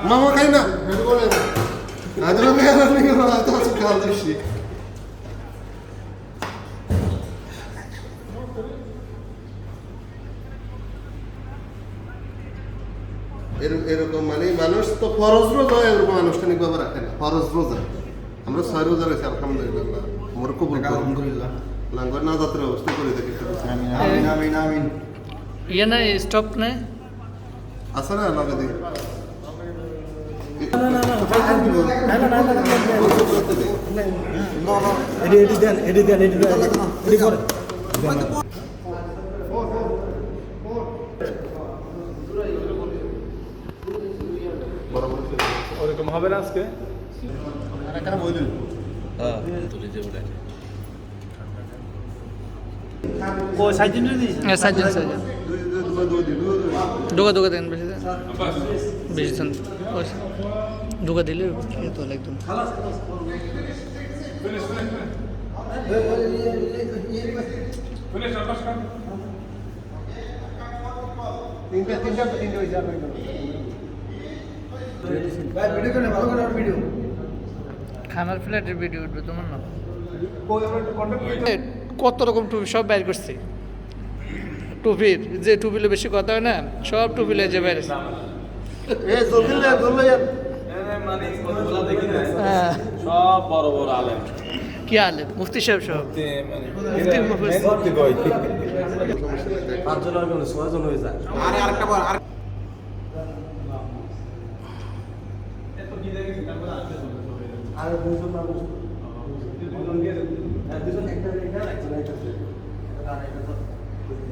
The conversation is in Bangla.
মামা খাই না এরকম মানে মানুষ তো ফরজ রোজা এরকম আনুষ্ঠানিকভাবে রাখে না। ফরজ রোজা আমরা 6 রোজা রয়েছি আলহামদুলিল্লাহ। মোর কবুল আলহামদুলিল্লাহ। লাঙ্গর না যাত্রা ব্যবস্থা করে দেখি। আমিন আমিন আমিন। ইয়ে না স্টপ না আসলে আলাদা দিই ওরকম হবে না আজকে দুগা দেন বেশি দেন দুগা দিলে তো একদম খানার ফ্ল্যাটের ভিডিও উঠবে তোমার না কত রকম টুপি সব বাইর করছি টুপির যে টুপিলে বেশি কথা হয় না সব টুপিলে যে বাইরে সব বড় বড় আলেম কি আলেম মুফতি সাহেব সব পাঁচজন আর কোনো 6 জন হয়ে যায় আরে আরেকটা বল আর এত কি দেখেছি তারপর আসতে হবে আরে দুজন মানুষ